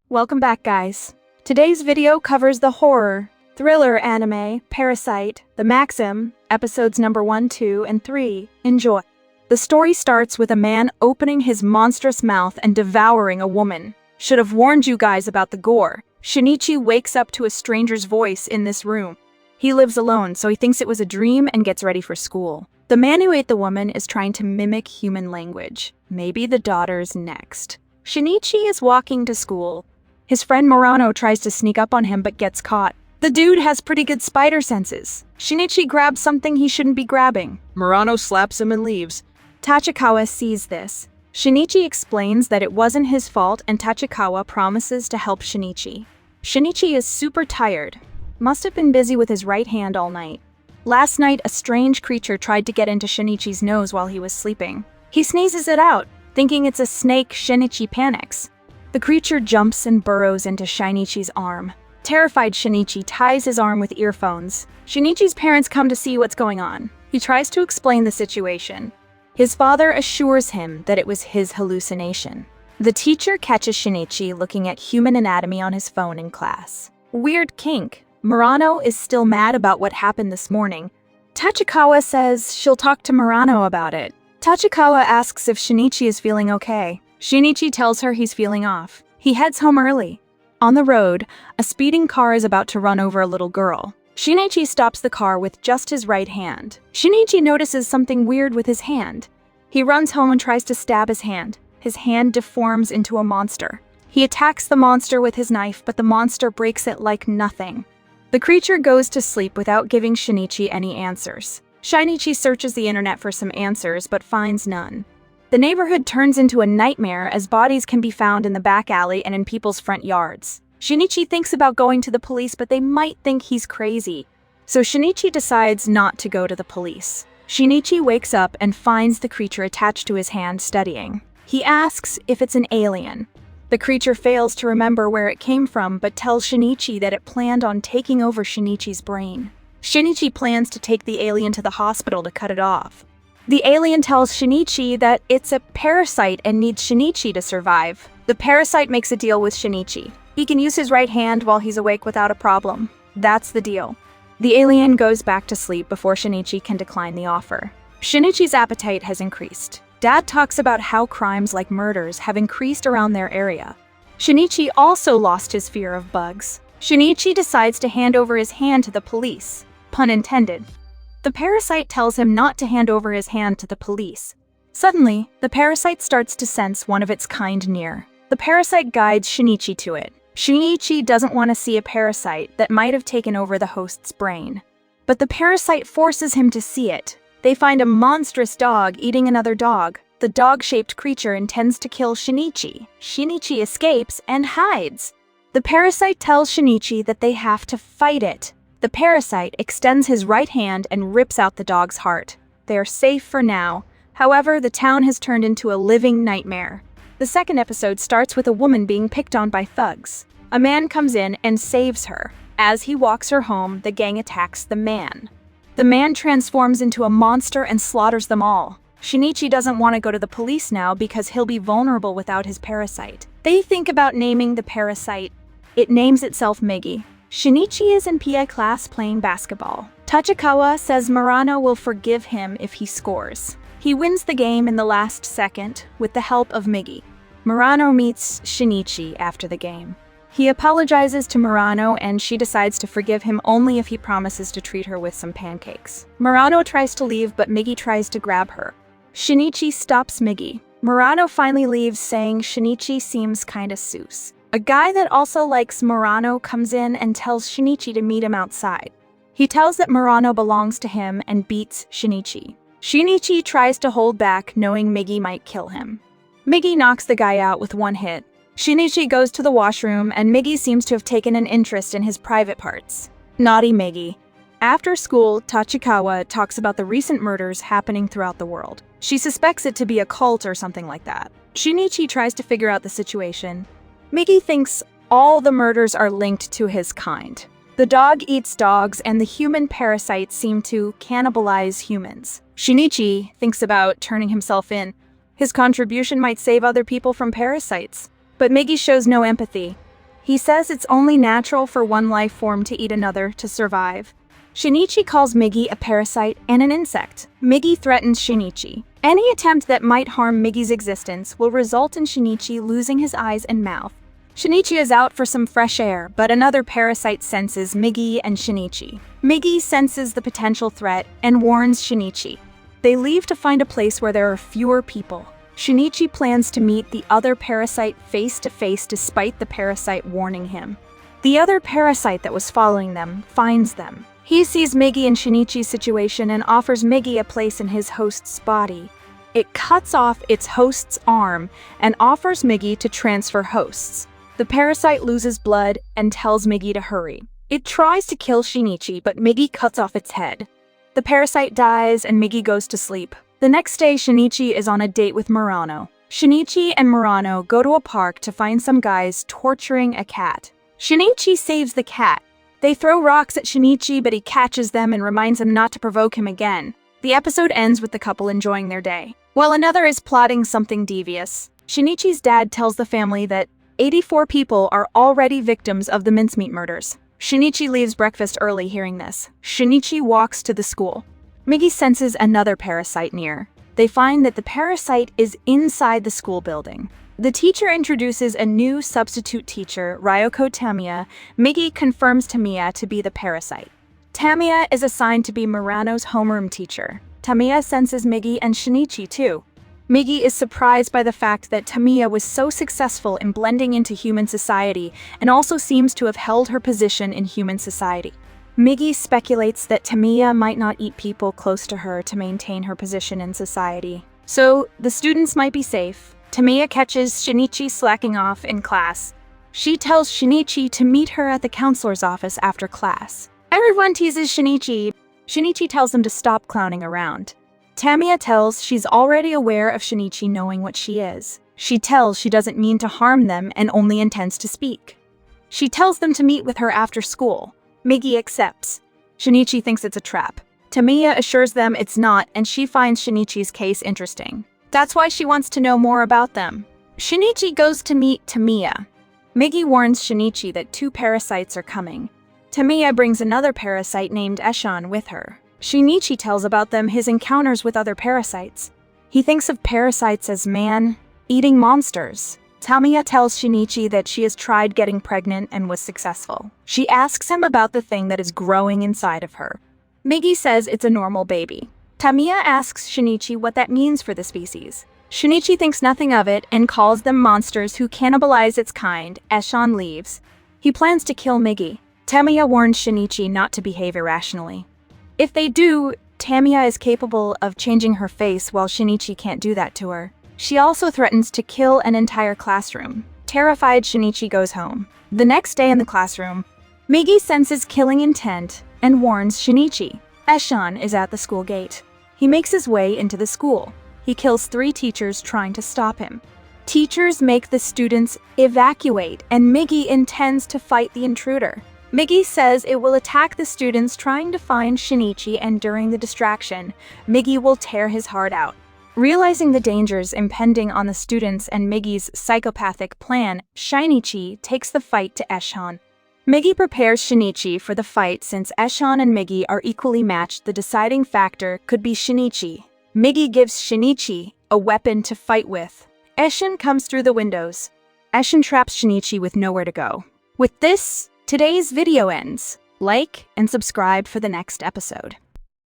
Welcome back, guys. Today's video covers the horror, thriller anime, Parasyte, the Maxim, episodes number 1, 2, and 3. Enjoy. The story starts with a man opening his monstrous mouth and devouring a woman. Should have warned you guys about the gore. Shinichi wakes up to a stranger's voice in this room. He lives alone, so he thinks it was a dream and gets ready for school. The man who ate the woman is trying to mimic human language. Maybe the daughter's next. Shinichi is walking to school. His friend Murano tries to sneak up on him but gets caught. The dude has pretty good spider senses. Shinichi grabs something he shouldn't be grabbing. Murano slaps him and leaves. Tachikawa sees this. Shinichi explains that it wasn't his fault and Tachikawa promises to help Shinichi. Shinichi is super tired. Must have been busy with his right hand all night. Last night, a strange creature tried to get into Shinichi's nose while he was sleeping. He sneezes it out, thinking it's a snake. Shinichi panics. The creature jumps and burrows into Shinichi's arm. Terrified, Shinichi ties his arm with earphones. Shinichi's parents come to see what's going on. He tries to explain the situation. His father assures him that it was his hallucination. The teacher catches Shinichi looking at human anatomy on his phone in class. Weird kink. Murano is still mad about what happened this morning. Tachikawa says she'll talk to Murano about it. Tachikawa asks if Shinichi is feeling okay. Shinichi tells her he's feeling off. He heads home early. On the road, a speeding car is about to run over a little girl. Shinichi stops the car with just his right hand. Shinichi notices something weird with his hand. He runs home and tries to stab his hand. His hand deforms into a monster. He attacks the monster with his knife, but the monster breaks it like nothing. The creature goes to sleep without giving Shinichi any answers. Shinichi searches the internet for some answers, but finds none. The neighborhood turns into a nightmare as bodies can be found in the back alley and in people's front yards. Shinichi thinks about going to the police, but they might think he's crazy. So Shinichi decides not to go to the police. Shinichi wakes up and finds the creature attached to his hand studying. He asks if it's an alien. The creature fails to remember where it came from, but tells Shinichi that it planned on taking over Shinichi's brain. Shinichi plans to take the alien to the hospital to cut it off. The alien tells Shinichi that it's a parasite and needs Shinichi to survive. The parasite makes a deal with Shinichi. He can use his right hand while he's awake without a problem. That's the deal. The alien goes back to sleep before Shinichi can decline the offer. Shinichi's appetite has increased. Dad talks about how crimes like murders have increased around their area. Shinichi also lost his fear of bugs. Shinichi decides to hand over his hand to the police. Pun intended. The parasite tells him not to hand over his hand to the police. Suddenly, the parasite starts to sense one of its kind near. The parasite guides Shinichi to it. Shinichi doesn't want to see a parasite that might have taken over the host's brain. But the parasite forces him to see it. They find a monstrous dog eating another dog. The dog-shaped creature intends to kill Shinichi. Shinichi escapes and hides. The parasite tells Shinichi that they have to fight it. The parasite extends his right hand and rips out the dog's heart. They are safe for now. However, the town has turned into a living nightmare. The second episode starts with a woman being picked on by thugs. A man comes in and saves her. As he walks her home, the gang attacks the man. The man transforms into a monster and slaughters them all. Shinichi doesn't want to go to the police now because he'll be vulnerable without his parasite. They think about naming the parasite. It names itself Migi. Shinichi is in PI class playing basketball. Tachikawa says Murano will forgive him if he scores. He wins the game in the last second with the help of Migi. Murano meets Shinichi after the game. He apologizes to Murano and she decides to forgive him only if he promises to treat her with some pancakes. Murano tries to leave, but Migi tries to grab her. Shinichi stops Migi. Murano finally leaves, saying Shinichi seems kinda sus. A guy that also likes Murano comes in and tells Shinichi to meet him outside. He tells that Murano belongs to him and beats Shinichi. Shinichi tries to hold back, knowing Migi might kill him. Migi knocks the guy out with one hit. Shinichi goes to the washroom and Migi seems to have taken an interest in his private parts. Naughty Migi. After school, Tachikawa talks about the recent murders happening throughout the world. She suspects it to be a cult or something like that. Shinichi tries to figure out the situation. Migi thinks all the murders are linked to his kind. The dog eats dogs and the human parasites seem to cannibalize humans. Shinichi thinks about turning himself in. His contribution might save other people from parasites. But Migi shows no empathy. He says it's only natural for one life form to eat another to survive. Shinichi calls Migi a parasite and an insect. Migi threatens Shinichi. Any attempt that might harm Migi's existence will result in Shinichi losing his eyes and mouth. Shinichi is out for some fresh air, but another parasite senses Migi and Shinichi. Migi senses the potential threat and warns Shinichi. They leave to find a place where there are fewer people. Shinichi plans to meet the other parasite face to face despite the parasite warning him. The other parasite that was following them finds them. He sees Migi and Shinichi's situation and offers Migi a place in his host's body. It cuts off its host's arm and offers Migi to transfer hosts. The parasite loses blood and tells Migi to hurry. It tries to kill Shinichi, but Migi cuts off its head. The parasite dies and Migi goes to sleep. The next day, Shinichi is on a date with Murano. Shinichi and Murano go to a park to find some guys torturing a cat. Shinichi saves the cat. They throw rocks at Shinichi, but he catches them and reminds them not to provoke him again. The episode ends with the couple enjoying their day, while another is plotting something devious. Shinichi's dad tells the family that 84 people are already victims of the mincemeat murders. Shinichi leaves breakfast early hearing this. Shinichi walks to the school. Migi senses another parasite near. They find that the parasite is inside the school building. The teacher introduces a new substitute teacher, Ryoko Tamiya. Migi confirms Tamiya to be the parasite. Tamiya is assigned to be Murano's homeroom teacher. Tamiya senses Migi and Shinichi too. Migi is surprised by the fact that Tamiya was so successful in blending into human society and also seems to have held her position in human society. Migi speculates that Tamiya might not eat people close to her to maintain her position in society. So, the students might be safe. Tamiya catches Shinichi slacking off in class. She tells Shinichi to meet her at the counselor's office after class. Everyone teases Shinichi. Shinichi tells them to stop clowning around. Tamiya tells she's already aware of Shinichi knowing what she is. She tells she doesn't mean to harm them and only intends to speak. She tells them to meet with her after school. Migi accepts. Shinichi thinks it's a trap. Tamiya assures them it's not, and she finds Shinichi's case interesting. That's why she wants to know more about them. Shinichi goes to meet Tamiya. Migi warns Shinichi that 2 parasites are coming. Tamiya brings another parasite named Eshan with her. Shinichi tells about his encounters with other parasites. He thinks of parasites as man-eating monsters. Tamiya tells Shinichi that she has tried getting pregnant and was successful. She asks him about the thing that is growing inside of her. Migi says it's a normal baby. Tamiya asks Shinichi what that means for the species. Shinichi thinks nothing of it and calls them monsters who cannibalize its kind. Eshan leaves. He plans to kill Migi. Tamiya warns Shinichi not to behave irrationally. If they do, Tamiya is capable of changing her face while Shinichi can't do that to her. She also threatens to kill an entire classroom. Terrified, Shinichi goes home. The next day in the classroom, Migi senses killing intent and warns Shinichi. Eshan is at the school gate. He makes his way into the school. He kills 3 teachers trying to stop him. Teachers make the students evacuate, and Migi intends to fight the intruder. Migi says it will attack the students trying to find Shinichi, and during the distraction, Migi will tear his heart out. Realizing the dangers impending on the students and Migi's psychopathic plan, Shinichi takes the fight to Eshan. Migi prepares Shinichi for the fight. Since Eshan and Migi are equally matched, the deciding factor could be Shinichi. Migi gives Shinichi a weapon to fight with. Eshan comes through the windows. Eshan traps Shinichi with nowhere to go. With this, today's video ends. Like and subscribe for the next episode.